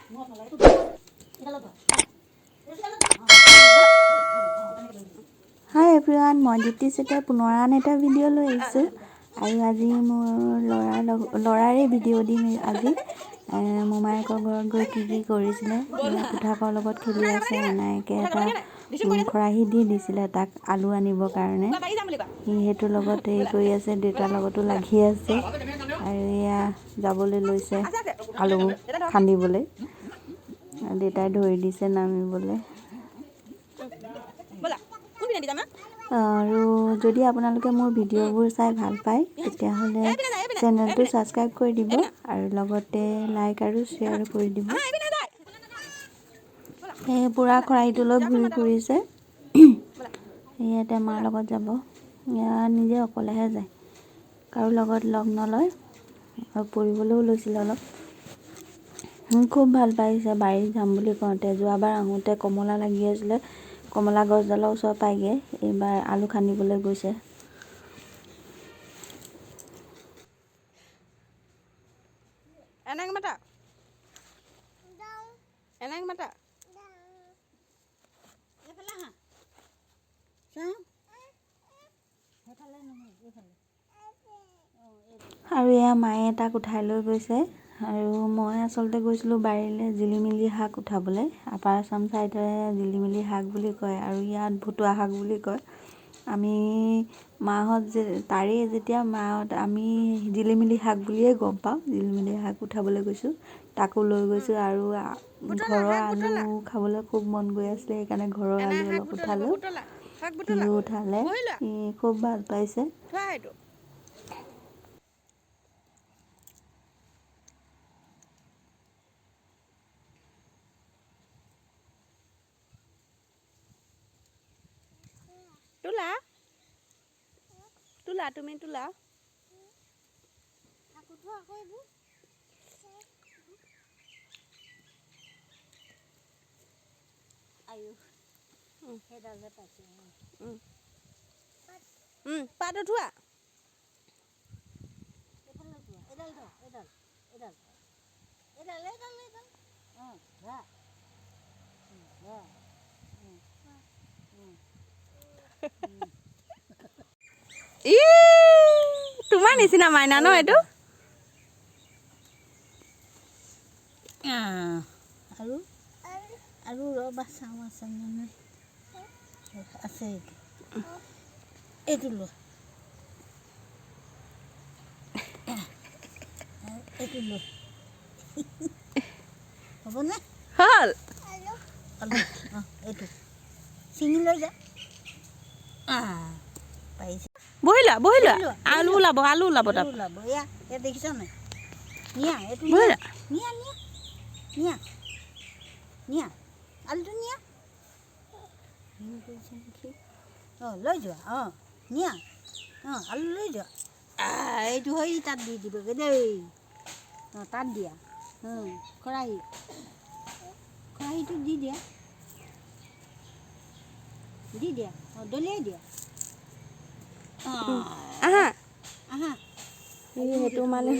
হাই everyone, মই দীপ্তি চেতিয়াই পুনৰ আন এটা ভিডিঅ' লৈ আহিছোঁ। আৰু আজি মোৰ ল'ৰাৰে ভিডিঅ' দিম। আজি মোমায়েকৰ ঘৰত গৈ কি কৰিছিলে। পুঠাকৰ লগত খেলি আছে। এনায়েকে এটা খৰাহি দি দিছিলে তাক আলু আনিবৰ কাৰণে। সি সেইটোৰ লগত হেৰি কৰি আছে, দেউতাৰ লগতো লাগি আছে। আৰু এয়া যাবলৈ লৈছে আলু খান্দিবলৈ। দেউতাই ধৰি দিছে নামিবলৈ। আৰু যদি আপোনালোকে মোৰ ভিডিঅ'বোৰ চাই ভাল পায় তেতিয়াহ'লে চেনেলটো ছাবস্ক্ৰাইব কৰি দিব আৰু লগতে লাইক আৰু শ্বেয়াৰ কৰি দিব। সেই পুৰা খৰাহিটো লৈ ঘূৰি ফুৰিছে। ইয়াতে মাৰ লগত যাব। ইয়াত নিজে অকলেহে যায়, কাৰো লগত লগ নলয়। আৰু পঢ়িবলৈও লৈছিলে অলপ। খুব ভাল পাইছে বাৰীত যাম বুলি কওঁতে। যোৱাবাৰ আহোঁতে কমলা লাগি আছিলে, কমলা গছডালৰ ওচৰ পাইগৈ। এইবাৰ আলু খান্দিবলৈ গৈছে। আৰু এয়া মায়ে তাক উঠাই লৈ গৈছে। আৰু মই আচলতে গৈছিলোঁ বাৰীলৈ জিলিমিলি শাক উঠাবলৈ। আপাৰ আচাম চাইডে জিলিমিলি শাক বুলি কয় আৰু ইয়াত ভতুৱা শাক বুলি কয়। আমি মাহঁত যেতিয়া মাহঁত আমি জিলিমিলি শাক বুলিয়ে গম পাওঁ। জিলিমিলি শাক উঠাবলৈ গৈছোঁ, তাকো লৈ গৈছোঁ। আৰু ঘৰৰ আলু খাবলৈ খুব মন গৈ আছিলে, সেইকাৰণে ঘৰৰ আলু অলপ উঠালোঁ। সিও উঠালে, সি খুব ভাল পাইছে। তুমি তোলা। পাত উঠোৱা। তোমাৰ নিচিনা মাইনা ন এইটো। আৰু ৰবা চাওঁ আছে মানে আছে এইটো লোৱা, এইটো লোৱা। হ'বনে? হ'ল। এইটো চিঙি লৈ যা। বহি লোৱা আলু ওলাব তাত। এয়া দেখিছা নাই? নিয়া এইটো নিয়া আলুটো নিয়া। লৈ যোৱা। নিয়া আলু লৈ যোৱা। এইটো হৈ তাত দি দিবগৈ দেই। তাত দিয়া খৰাহিটো দি দিয়া, দলিয়াই দিয়া। সেইটো মানে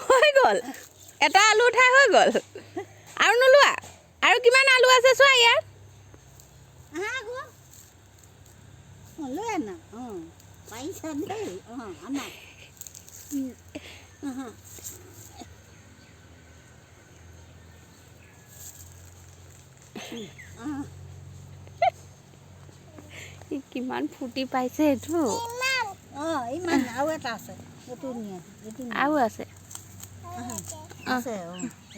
হৈ গ'ল। এটা আলু উঠাই হৈ গ'ল। আৰু নোলোৱা? আৰু কিমান আলু আছে চোৱা ইয়াত। লৈ আনা। পাৰিছা দেই। আনা। কিমান ফূৰ্তি পাইছে এইটো। ইমান আৰু এটা আছে, এইটো নিয়া। আৰু আছে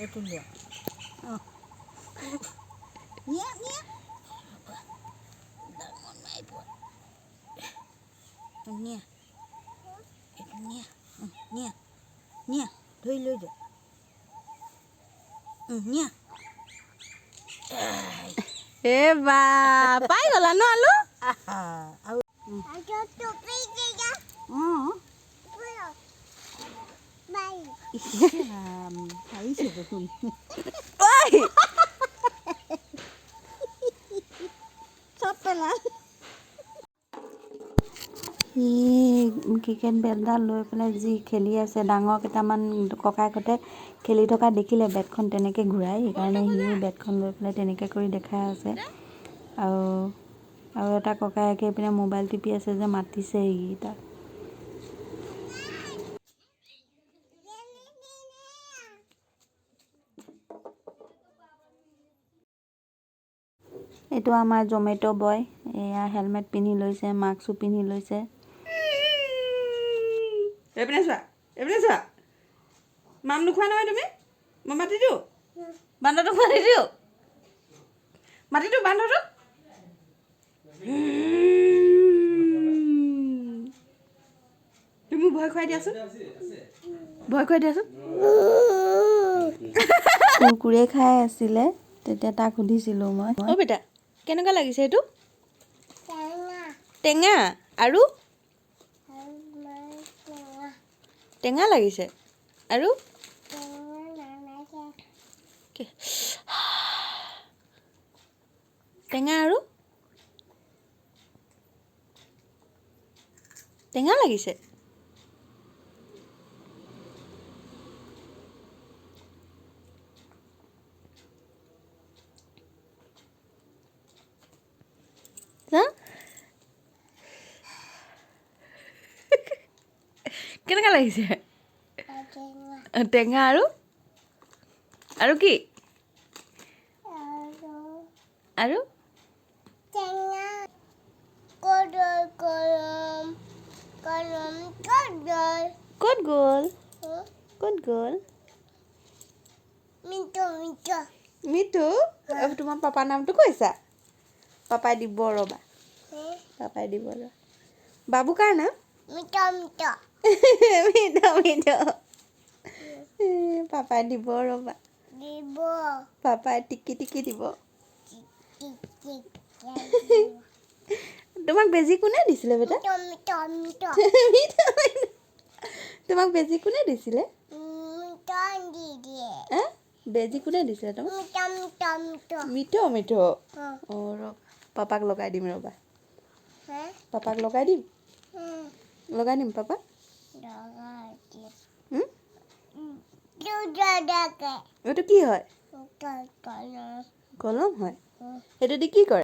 এইটো লোৱা। নিয়া নিয়া নিয়া এইটো নিয়া। নিয়া ধৰি লৈ যোৱা। নিয়া। বা পাই গলা ন আলু। পাৰিছে দেখোন। চব পেলা। সি ক্ৰিকেট বেটডাল লৈ পেলাই যি খেলি আছে। ডাঙৰ কেইটামান ককায়েকহঁতে খেলি থকা দেখিলে বেটখন তেনেকৈ ঘূৰাই, সেইকাৰণে সিও বেটখন লৈ পেলাই তেনেকৈ কৰি দেখাই আছে। আৰু এটা ককায়েকে এইপিনে মোবাইল টিপি আছে যে মাতিছে এইকেইটা। এইটো আমাৰ জমেট' বয়, এয়া হেলমেট পিন্ধি লৈছে, মাস্কো পিন্ধি লৈছে। এইপিনে চোৱা মাম নোখোৱা নহয় তুমি। মই মাতি দিওঁ, বান্দৰটোক মাতি দিওঁ, বান্দৰটোক। তুমি ভয় খুৱাই দিয়াচোন, কুৰকুৰে খাই আছিলে, তেতিয়া তাক সুধিছিলোঁ মই। অ' বেটা কেনেকুৱা লাগিছে এইটো? টেঙা আৰু টেঙা লাগিছে আৰু টেঙা আৰু টেঙা লাগিছে। কেনেকুৱা লাগিছে? টেঙা আৰু কি? আৰু ক'ত গ'ল? মিঠু, তোমাৰ পাপাৰ নামটো কৈছা? পাপাই দিব ৰ'বা, বাবু কাৰ নাম? মিঠু। পাপাই দিব ৰ'বা, পাপাই টিকি দিব। তোমাক বেজি কোনে দিছিলে বেটা? তোমাক বেজি কোনে দিছিলে? বেজি কোনে দিছিলে তোমাক? মিঠু। অঁ পাপাক লগাই দিম ৰ'বা, লগাই দিম পাপাক। এইটো কি হয়? কলম হয়। সেইটো দি কি কৰে?